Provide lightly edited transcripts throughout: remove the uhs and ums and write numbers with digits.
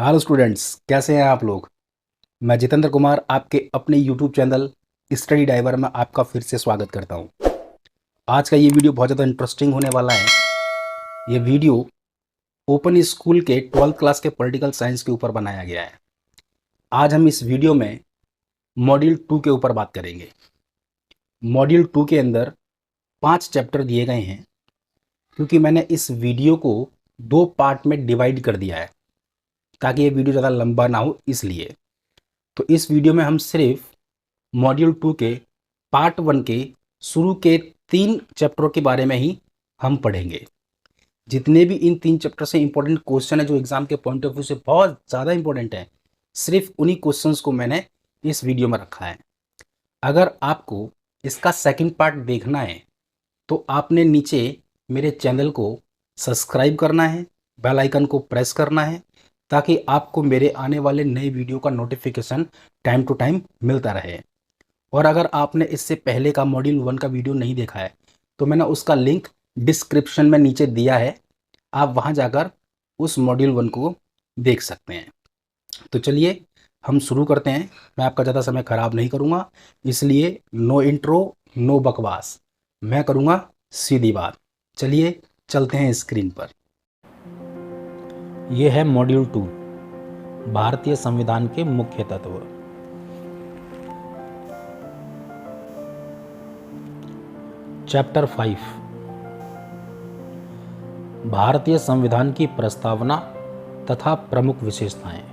Hello students, कैसे हैं आप लोग। मैं जितेंद्र कुमार आपके अपने यूट्यूब चैनल स्टडी डाइवर में आपका फिर से स्वागत करता हूं। आज का ये वीडियो बहुत ज़्यादा इंटरेस्टिंग होने वाला है। ये वीडियो ओपन स्कूल के 12th क्लास के पॉलिटिकल साइंस के ऊपर बनाया गया है। आज हम इस वीडियो में मॉड्यूल 2 के ऊपर बात करेंगे। मॉड्यूल 2 के अंदर 5 चैप्टर दिए गए हैं। क्योंकि मैंने इस वीडियो को 2 पार्ट में डिवाइड कर दिया है ताकि ये वीडियो ज़्यादा लंबा ना हो, इसलिए तो इस वीडियो में हम सिर्फ मॉड्यूल 2 के पार्ट 1 के शुरू के 3 चैप्टरों के बारे में ही हम पढ़ेंगे। जितने भी इन 3 चैप्टर से इंपॉर्टेंट क्वेश्चन है जो एग्जाम के पॉइंट ऑफ व्यू से बहुत ज़्यादा इंपॉर्टेंट है, सिर्फ उन्हीं क्वेश्चंस को मैंने इस वीडियो में रखा है। अगर आपको इसका सेकंड पार्ट देखना है तो आपने नीचे मेरे चैनल को सब्सक्राइब करना है, बेल आइकन को प्रेस करना है ताकि आपको मेरे आने वाले नए वीडियो का नोटिफिकेशन टाइम टू टाइम मिलता रहे। और अगर आपने इससे पहले का मॉड्यूल 1 का वीडियो नहीं देखा है तो मैंने उसका लिंक डिस्क्रिप्शन में नीचे दिया है, आप वहां जाकर उस मॉड्यूल 1 को देख सकते हैं। तो चलिए हम शुरू करते हैं। मैं आपका ज़्यादा समय ख़राब नहीं करूँगा, इसलिए नो इंट्रो नो बकवास, मैं करूँगा सीधी बात। चलिए चलते हैं स्क्रीन पर। यह है मॉड्यूल 2, भारतीय संविधान के मुख्य तत्व। चैप्टर 5, भारतीय संविधान की प्रस्तावना तथा प्रमुख विशेषताएं।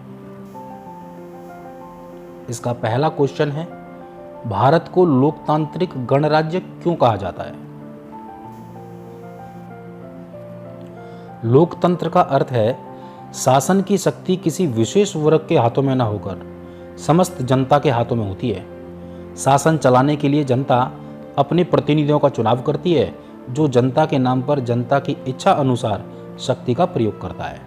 इसका पहला क्वेश्चन है, भारत को लोकतांत्रिक गणराज्य क्यों कहा जाता है। लोकतंत्र का अर्थ है शासन की शक्ति किसी विशेष वर्ग के हाथों में न होकर समस्त जनता के हाथों में होती है। शासन चलाने के लिए जनता अपने प्रतिनिधियों का चुनाव करती है जो जनता के नाम पर जनता की इच्छा अनुसार शक्ति का प्रयोग करता है।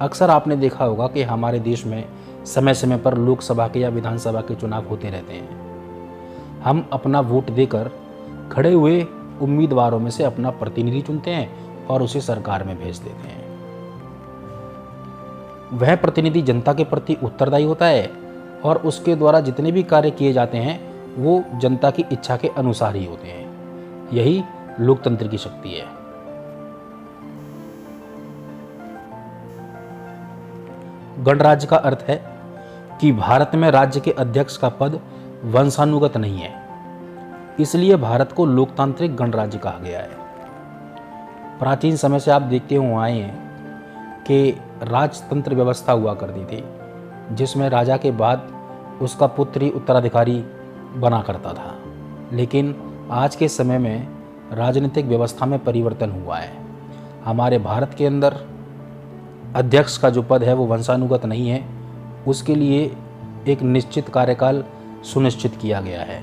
अक्सर आपने देखा होगा कि हमारे देश में समय समय पर लोकसभा के या विधानसभा के चुनाव होते रहते हैं। हम अपना वोट देकर खड़े हुए उम्मीदवारों में से अपना प्रतिनिधि चुनते हैं और उसे सरकार में भेज देते हैं। वह प्रतिनिधि जनता के प्रति उत्तरदायी होता है और उसके द्वारा जितने भी कार्य किए जाते हैं वो जनता की इच्छा के अनुसार ही होते हैं। यही लोकतंत्र की शक्ति है। गणराज्य का अर्थ है कि भारत में राज्य के अध्यक्ष का पद वंशानुगत नहीं है, इसलिए भारत को लोकतांत्रिक गणराज्य कहा गया है। प्राचीन समय से आप देखते हुए आए हैं कि राजतंत्र व्यवस्था हुआ करती थी जिसमें राजा के बाद उसका पुत्र ही उत्तराधिकारी बना करता था। लेकिन आज के समय में राजनीतिक व्यवस्था में परिवर्तन हुआ है। हमारे भारत के अंदर अध्यक्ष का जो पद है वो वंशानुगत नहीं है, उसके लिए एक निश्चित कार्यकाल सुनिश्चित किया गया है।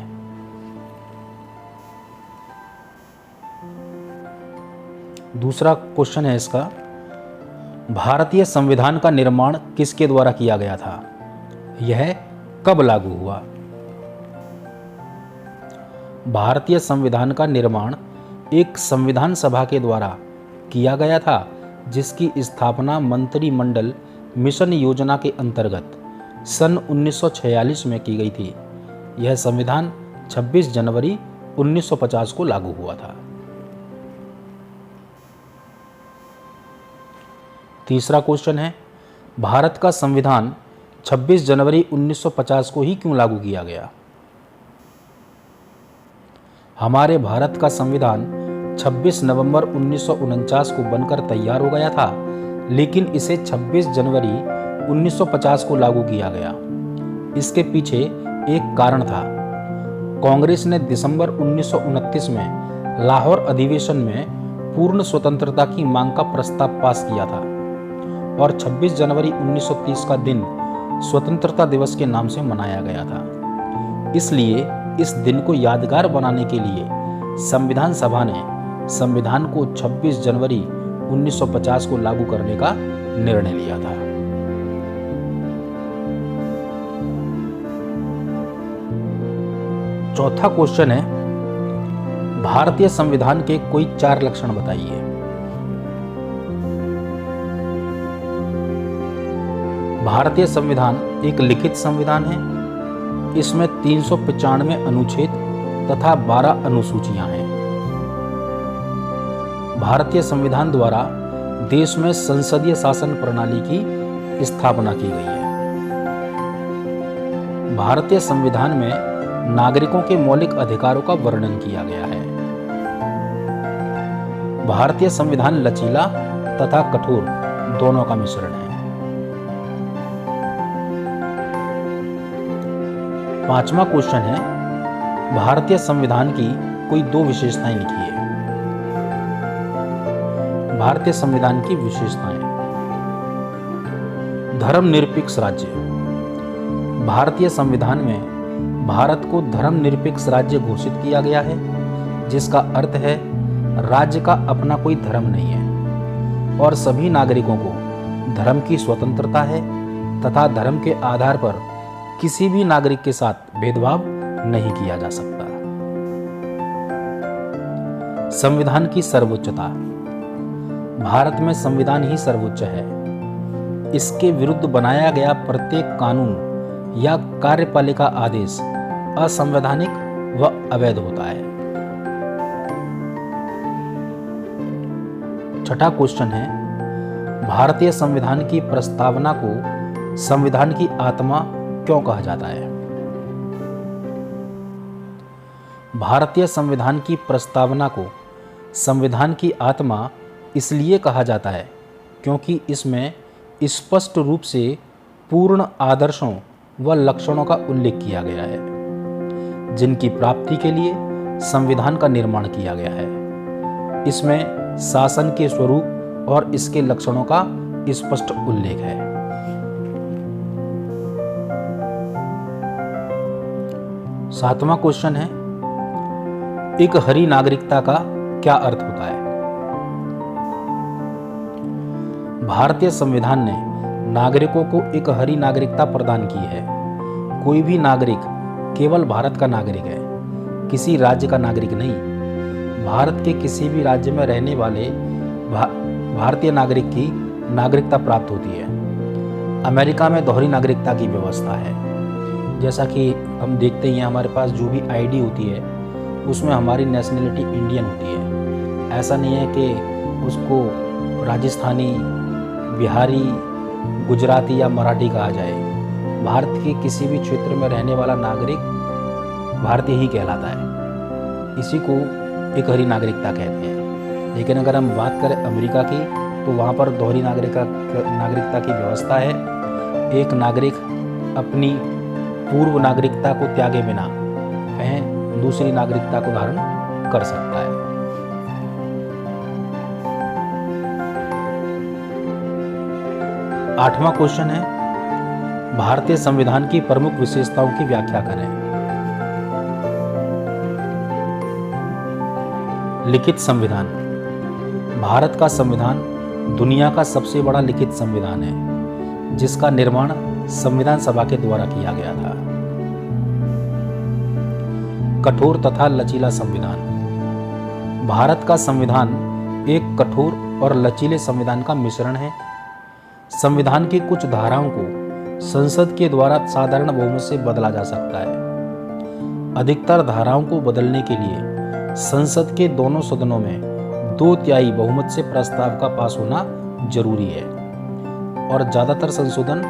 दूसरा क्वेश्चन है इसका, भारतीय संविधान का निर्माण किसके द्वारा किया गया था, यह कब लागू हुआ। भारतीय संविधान का निर्माण एक संविधान सभा के द्वारा किया गया था जिसकी स्थापना मंत्रिमंडल मिशन योजना के अंतर्गत सन 1946 में की गई थी। यह संविधान 26 जनवरी 1950 को लागू हुआ था। तीसरा क्वेश्चन है, भारत का संविधान 26 जनवरी 1950 को ही क्यों लागू किया गया। हमारे भारत का संविधान 26 नवंबर 1949 को बनकर तैयार हो गया था, लेकिन इसे 26 जनवरी 1950 को लागू किया गया। इसके पीछे एक कारण था। कांग्रेस ने दिसंबर 1929 में लाहौर अधिवेशन में पूर्ण स्वतंत्रता की मांग का प्रस्ताव पास किया था और 26 जनवरी 1930 का दिन स्वतंत्रता दिवस के नाम से मनाया गया था। इसलिए इस दिन को यादगार बनाने के लिए संविधान सभा ने संविधान को 26 जनवरी 1950 को लागू करने का निर्णय लिया था। चौथा क्वेश्चन है, भारतीय संविधान के कोई 4 लक्षण बताइए। भारतीय संविधान एक लिखित संविधान है। इसमें 395 अनुच्छेद तथा 12 अनुसूचियां हैं। भारतीय संविधान द्वारा देश में संसदीय शासन प्रणाली की स्थापना की गई है। भारतीय संविधान में नागरिकों के मौलिक अधिकारों का वर्णन किया गया है। भारतीय संविधान लचीला तथा कठोर दोनों का मिश्रण है। 5वां क्वेश्चन है, भारतीय संविधान की कोई 2 विशेषताएं लिखिए। भारतीय संविधान की विशेषताएं। धर्मनिरपेक्ष राज्य। भारतीय संविधान में भारत को धर्मनिरपेक्ष राज्य घोषित किया गया है, जिसका अर्थ है राज्य का अपना कोई धर्म नहीं है और सभी नागरिकों को धर्म की स्वतंत्रता है तथा धर्म के आधार पर किसी भी नागरिक के साथ भेदभाव नहीं किया जा सकता। संविधान की सर्वोच्चता। भारत में संविधान ही सर्वोच्च है। इसके विरुद्ध बनाया गया प्रत्येक कानून या कार्यपालिका आदेश असंवैधानिक व अवैध होता है। 6वां क्वेश्चन है, भारतीय संविधान की प्रस्तावना को संविधान की आत्मा क्यों कहा जाता है? भारतीय संविधान की प्रस्तावना को संविधान की आत्मा इसलिए कहा जाता है क्योंकि इसमें स्पष्ट रूप से पूर्ण आदर्शों व लक्षणों का उल्लेख किया गया है, जिनकी प्राप्ति के लिए संविधान का निर्माण किया गया है। इसमें शासन के स्वरूप और इसके लक्षणों का स्पष्ट उल्लेख है। 7वां क्वेश्चन है, एक हरी नागरिकता का क्या अर्थ होता है? भारतीय संविधान ने नागरिकों को एक हरी नागरिकता प्रदान की है। कोई भी नागरिक केवल भारत का नागरिक है, किसी राज्य का नागरिक नहीं। भारत के किसी भी राज्य में रहने वाले भारतीय नागरिक की नागरिकता प्राप्त होती है। अमेरिका में दोहरी नागरिकता की व्यवस्था है। जैसा कि हम देखते ही हैं, हमारे पास जो भी आईडी होती है उसमें हमारी नेशनलिटी इंडियन होती है। ऐसा नहीं है कि उसको राजस्थानी, बिहारी, गुजराती या मराठी कहा जाए। भारत के किसी भी क्षेत्र में रहने वाला नागरिक भारतीय ही कहलाता है। इसी को एक हरी नागरिकता कहते हैं। लेकिन अगर हम बात करें अमेरिका की, तो वहाँ पर दोहरी नागरिकता की व्यवस्था है। एक नागरिक अपनी पूर्व नागरिकता को त्यागे बिना वह दूसरी नागरिकता को धारण कर सकता है। 8वां क्वेश्चन है, भारतीय संविधान की प्रमुख विशेषताओं की व्याख्या करें। लिखित संविधान। भारत का संविधान दुनिया का सबसे बड़ा लिखित संविधान है, जिसका निर्माण संविधान सभा के द्वारा किया गया था। कठोर तथा लचीला संविधान। भारत का संविधान एक कठोर और लचीले संविधान का मिश्रण है। संविधान की कुछ धाराओं को संसद के द्वारा साधारण बहुमत से बदला जा सकता है। अधिकतर धाराओं को बदलने के लिए संसद के दोनों सदनों में 2/3 बहुमत से प्रस्ताव का पास होना जरूरी है और ज्यादातर संशोधन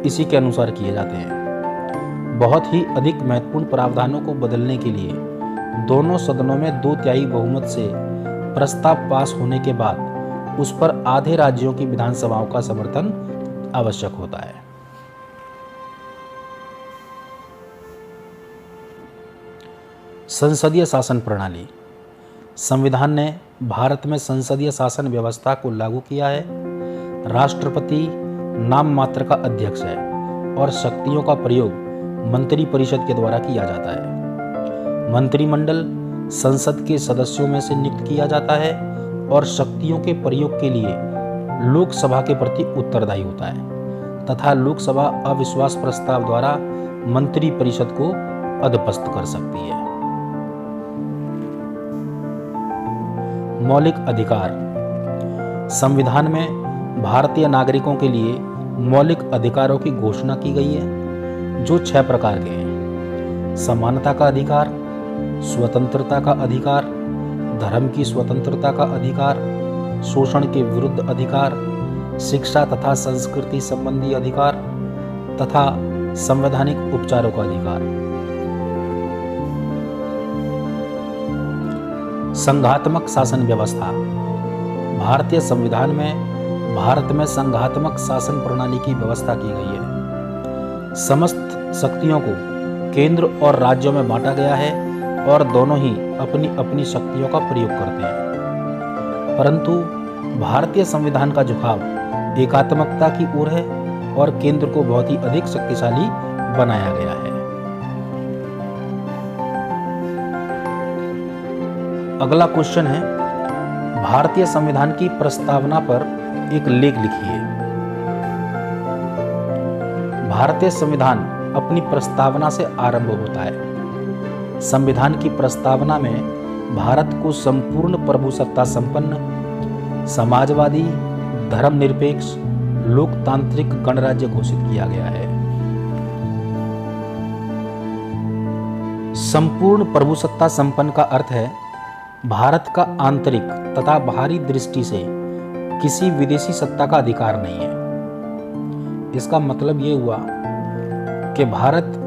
इसी के अनुसार किए जाते हैं। बहुत ही अधिक महत्वपूर्ण प्रावधानों को बदलने के लिए दोनों सदनों में 2/3 बहुमत से प्रस्ताव पास होने के बाद उस पर आधे राज्यों की विधानसभाओं का समर्थन आवश्यक होता है। संसदीय शासन प्रणाली। संविधान ने भारत में संसदीय शासन व्यवस्था को लागू किया है। राष्ट्रपति नाम मात्र का अध्यक्ष है और शक्तियों का प्रयोग मंत्री परिषद के द्वारा किया जाता है। मंत्रिमंडल संसद के सदस्यों में से नियुक्त किया जाता है और शक्तियों के प्रयोग के लिए लोकसभा के प्रति उत्तरदायी होता है तथा लोकसभा अविश्वास प्रस्ताव द्वारा मंत्री परिषद को अधपस्त कर सकती है। मौलिक अधिकार। संविधान में भारतीय नागरिकों के लिए मौलिक अधिकारों की घोषणा की गई है, जो 6 प्रकार के हैं। समानता का अधिकार, स्वतंत्रता का अधिकार, धर्म की स्वतंत्रता का अधिकार, शोषण के विरुद्ध अधिकार, शिक्षा तथा संस्कृति संबंधी अधिकार तथा संवैधानिक उपचारों का अधिकार। संघात्मक शासन व्यवस्था। भारतीय संविधान में भारत में संघात्मक शासन प्रणाली की व्यवस्था की गई है। समस्त शक्तियों को केंद्र और राज्यों में बांटा गया है और दोनों ही अपनी अपनी शक्तियों का प्रयोग करते हैं, परंतु भारतीय संविधान का झुकाव एकात्मकता की ओर है और केंद्र को बहुत ही अधिक शक्तिशाली बनाया गया है। अगला क्वेश्चन है, भारतीय संविधान की प्रस्तावना पर एक लेख लिखिए। भारतीय संविधान अपनी प्रस्तावना से आरंभ होता है। संविधान की प्रस्तावना में भारत को संपूर्ण प्रभुसत्ता संपन्न, समाजवादी, धर्मनिरपेक्ष, लोकतांत्रिक गणराज्य घोषित किया गया है। संपूर्ण प्रभुसत्ता संपन्न का अर्थ है भारत का आंतरिक तथा बाहरी दृष्टि से किसी विदेशी सत्ता का अधिकार नहीं है। इसका मतलब ये हुआ कि भारत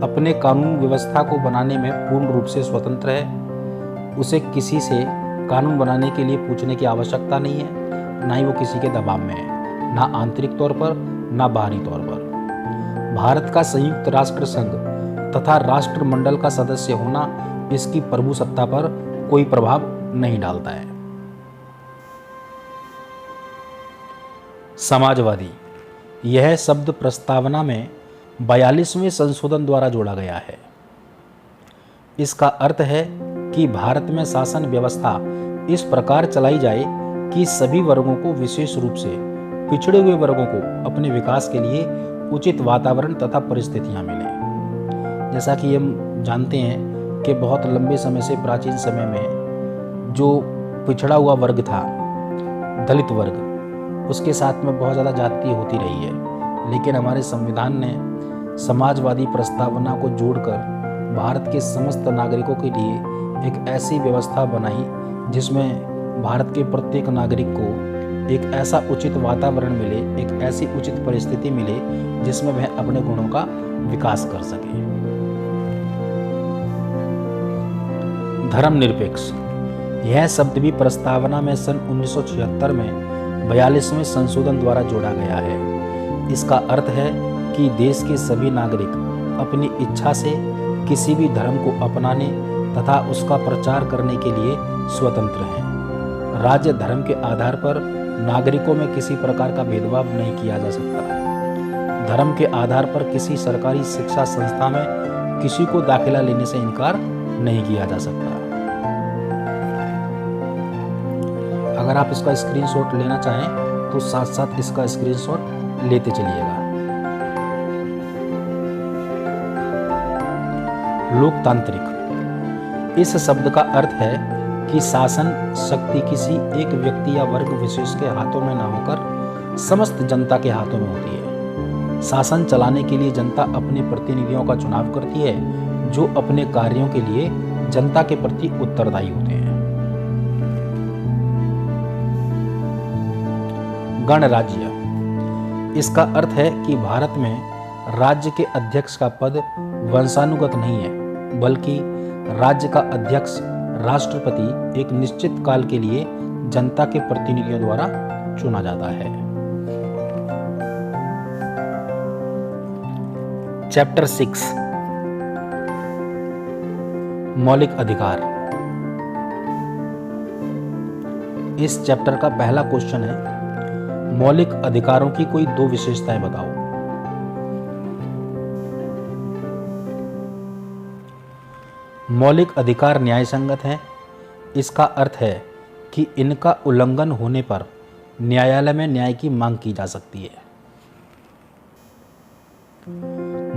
अपने कानून व्यवस्था को बनाने में पूर्ण रूप से स्वतंत्र है। उसे किसी से कानून बनाने के लिए पूछने की आवश्यकता नहीं है, ना ही वो किसी के दबाव में है, ना आंतरिक तौर पर ना बाहरी तौर पर। भारत का संयुक्त राष्ट्र संघ तथा राष्ट्रमंडल का सदस्य होना इसकी प्रभुसत्ता पर कोई प्रभाव नहीं डालता है। समाजवादी, यह शब्द प्रस्तावना में 42वें संशोधन द्वारा जोड़ा गया है। इसका अर्थ है कि भारत में शासन व्यवस्था इस प्रकार चलाई जाए कि सभी वर्गों को, विशेष रूप से पिछड़े हुए वर्गों को, अपने विकास के लिए उचित वातावरण तथा परिस्थितियां मिलें। जैसा कि हम जानते हैं कि बहुत लंबे समय से, प्राचीन समय में जो पिछड़ा हुआ वर्ग था, दलित वर्ग, उसके साथ में बहुत ज़्यादा जाति होती रही है, लेकिन हमारे संविधान ने समाजवादी प्रस्तावना को जोड़कर भारत के समस्त नागरिकों के लिए एक ऐसी व्यवस्था बनाई जिसमें भारत के प्रत्येक नागरिक को एक ऐसा उचित वातावरण मिले, एक ऐसी उचित परिस्थिति मिले जिसमें वह अपने गुणों का विकास कर सके। धर्मनिरपेक्ष, यह शब्द भी प्रस्तावना में सन 1976 में 42वें संशोधन द्वारा जोड़ा गया है। इसका अर्थ है कि देश के सभी नागरिक अपनी इच्छा से किसी भी धर्म को अपनाने तथा उसका प्रचार करने के लिए स्वतंत्र हैं। राज्य धर्म के आधार पर नागरिकों में किसी प्रकार का भेदभाव नहीं किया जा सकता। धर्म के आधार पर किसी सरकारी शिक्षा संस्था में किसी को दाखिला लेने से इनकार नहीं किया जा सकता। अगर आप इसका स्क्रीनशॉट लेना चाहें तो साथ साथ इसका स्क्रीनशॉट लेते चलिएगा। लोकतांत्रिक, इस शब्द का अर्थ है कि शासन शक्ति किसी एक व्यक्ति या वर्ग विशेष के हाथों में न होकर समस्त जनता के हाथों में होती है। शासन चलाने के लिए जनता अपने प्रतिनिधियों का चुनाव करती है, जो अपने कार्यों के लिए जनता के प्रति उत्तरदायी होते हैं। गणराज्य, इसका अर्थ है कि भारत में राज्य के अध्यक्ष का पद वंशानुगत नहीं है, बल्कि राज्य का अध्यक्ष राष्ट्रपति एक निश्चित काल के लिए जनता के प्रतिनिधियों द्वारा चुना जाता है। चैप्टर 6, मौलिक अधिकार। इस चैप्टर का पहला क्वेश्चन है, मौलिक अधिकारों की कोई 2 विशेषताएं बताओ। मौलिक अधिकार न्यायसंगत हैं। इसका अर्थ है कि इनका उल्लंघन होने पर न्यायालय में न्याय की मांग की जा सकती है।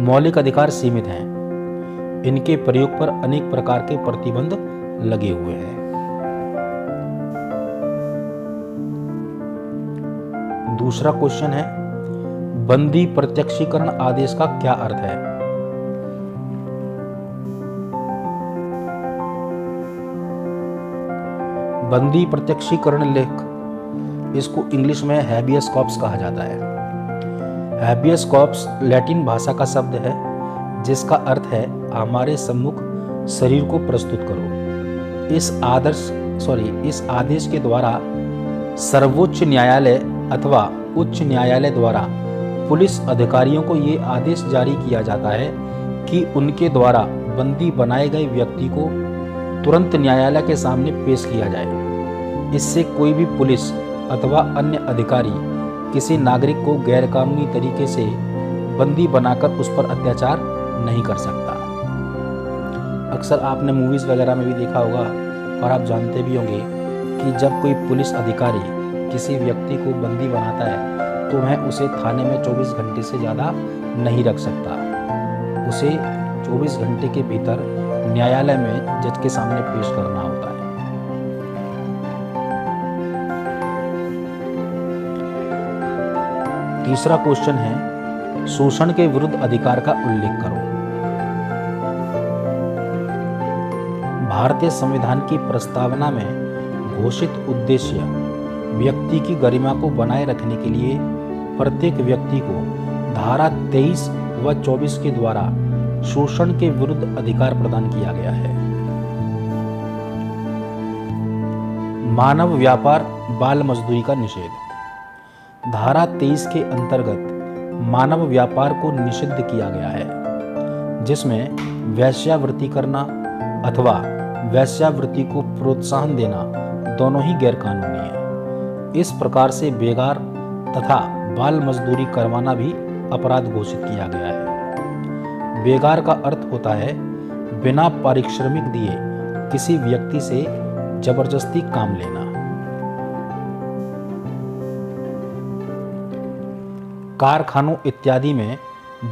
मौलिक अधिकार सीमित हैं। इनके प्रयोग पर अनेक प्रकार के प्रतिबंध लगे हुए हैं। दूसरा क्वेश्चन है, बंदी प्रत्यक्षीकरण आदेश का क्या अर्थ है? बंदी प्रत्यक्षीकरण लेख, इसको इंग्लिश में हैबियस कॉर्पस कहा जाता है। हैबियस कॉर्पस लैटिन भाषा का शब्द है जिसका अर्थ है हमारे सम्मुख शरीर को प्रस्तुत करो। इस आदेश के द्वारा सर्वोच्च न्यायालय अथवा उच्च न्यायालय द्वारा पुलिस अधिकारियों को ये आदेश जारी किया जाता है कि उनके द्वारा बंदी बनाए गए व्यक्ति को तुरंत न्यायालय के सामने पेश किया जाए। इससे कोई भी पुलिस अथवा अन्य अधिकारी किसी नागरिक को गैरकानूनी तरीके से बंदी बनाकर उस पर अत्याचार नहीं कर सकता। अक्सर आपने मूवीज़ वगैरह में भी देखा होगा और आप जानते भी होंगे कि जब कोई पुलिस अधिकारी किसी व्यक्ति को बंदी बनाता है तो वह उसे थाने में 24 घंटे से ज़्यादा नहीं रख सकता। उसे 24 घंटे के भीतर न्यायालय में जज के सामने पेश करना होता है। तीसरा क्वेश्चन है, शोषण के विरुद्ध अधिकार का उल्लेख करो। भारतीय संविधान की प्रस्तावना में घोषित उद्देश्य व्यक्ति की गरिमा को बनाए रखने के लिए प्रत्येक व्यक्ति को धारा 23 व 24 के द्वारा शोषण के विरुद्ध अधिकार प्रदान किया गया है। मानव व्यापार, बाल मजदूरी का निषेध। धारा 23 के अंतर्गत मानव व्यापार को निषिद्ध किया गया है, जिसमें वेश्यावृत्ति करना अथवा वेश्यावृत्ति को प्रोत्साहन देना दोनों ही गैरकानूनी है। इस प्रकार से बेगार तथा बाल मजदूरी करवाना भी अपराध घोषित किया गया है। बेगार का अर्थ होता है बिना पारिश्रमिक दिए किसी व्यक्ति से जबरदस्ती काम लेना। कारखानों इत्यादि में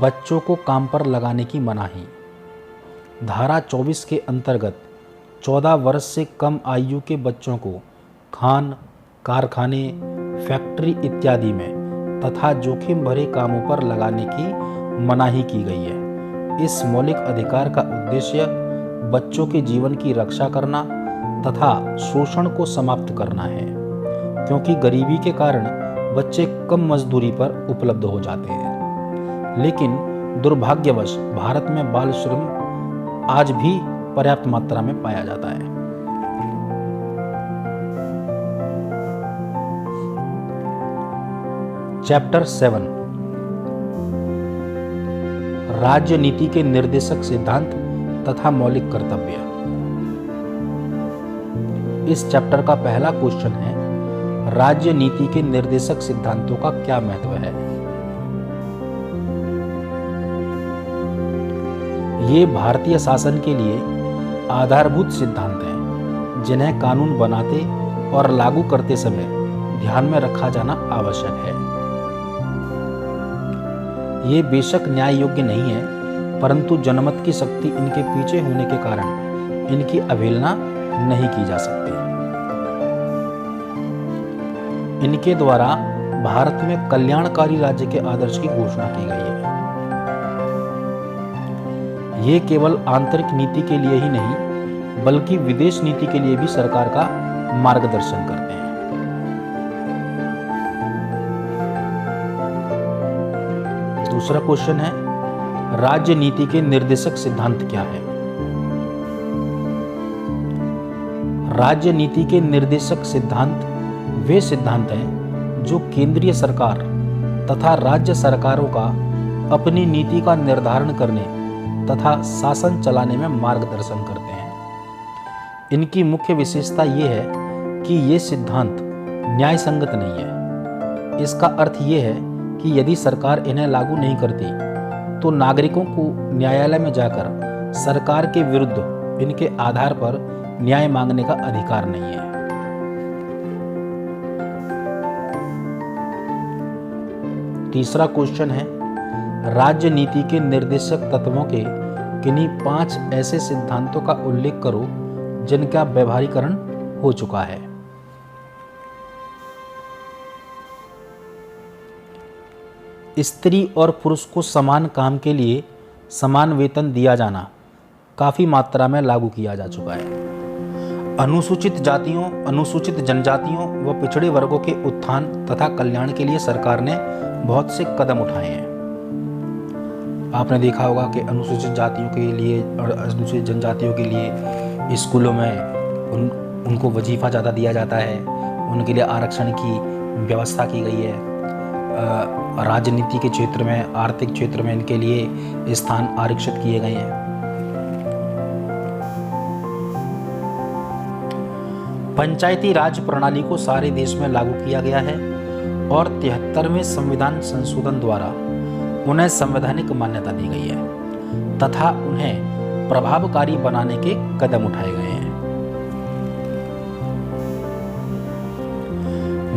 बच्चों को काम पर लगाने की मनाही। धारा 24 के अंतर्गत 14 वर्ष से कम आयु के बच्चों को खान, कारखाने, फैक्ट्री इत्यादि में तथा जोखिम भरे कामों पर लगाने की मनाही की गई है। इस मौलिक अधिकार का उद्देश्य बच्चों के जीवन की रक्षा करना तथा शोषण को समाप्त करना है, क्योंकि गरीबी के कारण बच्चे कम मजदूरी पर उपलब्ध हो जाते हैं। लेकिन दुर्भाग्यवश भारत में बाल श्रम आज भी पर्याप्त मात्रा में पाया जाता है। चैप्टर 7, राज्य नीति के निर्देशक सिद्धांत तथा मौलिक कर्तव्य। इस चैप्टर का पहला क्वेश्चन है, राज्य नीति के निर्देशक सिद्धांतों का क्या महत्व है? ये भारतीय शासन के लिए आधारभूत सिद्धांत हैं, जिन्हें कानून बनाते और लागू करते समय ध्यान में रखा जाना आवश्यक है। ये बेशक न्याय योग्य नहीं है, परंतु जनमत की शक्ति इनके पीछे होने के कारण इनकी अवहेलना नहीं की जा सकती। इनके द्वारा भारत में कल्याणकारी राज्य के आदर्श की घोषणा की गई है। ये केवल आंतरिक नीति के लिए ही नहीं, बल्कि विदेश नीति के लिए भी सरकार का मार्गदर्शन करते हैं। दूसरा क्वेश्चन है, राज्य नीति के निर्देशक सिद्धांत क्या है? राज्य नीति के निर्देशक सिद्धांत वे सिद्धांत हैं जो केंद्रीय सरकार तथा राज्य सरकारों का अपनी नीति का निर्धारण करने तथा शासन चलाने में मार्गदर्शन करते हैं। इनकी मुख्य विशेषता ये है कि ये सिद्धांत न्याय संगत नहीं है। इसका अर्थ ये है कि यदि सरकार इन्हें लागू नहीं करती तो नागरिकों को न्यायालय में जाकर सरकार के विरुद्ध इनके आधार पर न्याय मांगने का अधिकार नहीं है। तीसरा क्वेश्चन है, राज्य नीति के निर्देशक तत्वों के किन्हीं 5 ऐसे सिद्धांतों का उल्लेख करो जिनका व्यवहारीकरण हो चुका है। स्त्री और पुरुष को समान काम के लिए समान वेतन दिया जाना काफ़ी मात्रा में लागू किया जा चुका है। अनुसूचित जातियों, अनुसूचित जनजातियों व पिछड़े वर्गों के उत्थान तथा कल्याण के लिए सरकार ने बहुत से कदम उठाए हैं। आपने देखा होगा कि अनुसूचित जातियों के लिए और अनुसूचित जनजातियों के लिए स्कूलों में उनको वजीफ़ा ज़्यादा दिया जाता है, उनके लिए आरक्षण की व्यवस्था की गई है। राजनीति के क्षेत्र में, आर्थिक क्षेत्र में इनके लिए स्थान आरक्षित किए गए हैं। पंचायती राज प्रणाली को सारे देश में लागू किया गया है और 73वें संविधान संशोधन द्वारा उन्हें संवैधानिक मान्यता दी गई है तथा उन्हें प्रभावकारी बनाने के कदम उठाए गए हैं।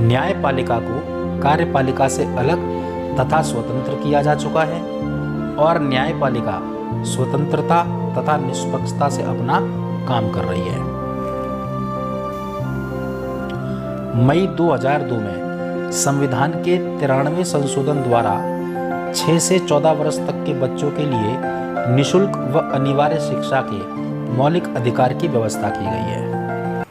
न्यायपालिका को कार्यपालिका से अलग तथा स्वतंत्र किया जा चुका है और न्यायपालिका स्वतंत्रता तथा निष्पक्षता से अपना काम कर रही है। मई 2002 में संविधान के 93वें संशोधन द्वारा 6 से 14 वर्ष तक के बच्चों के लिए निःशुल्क व अनिवार्य शिक्षा के मौलिक अधिकार की व्यवस्था की गई है।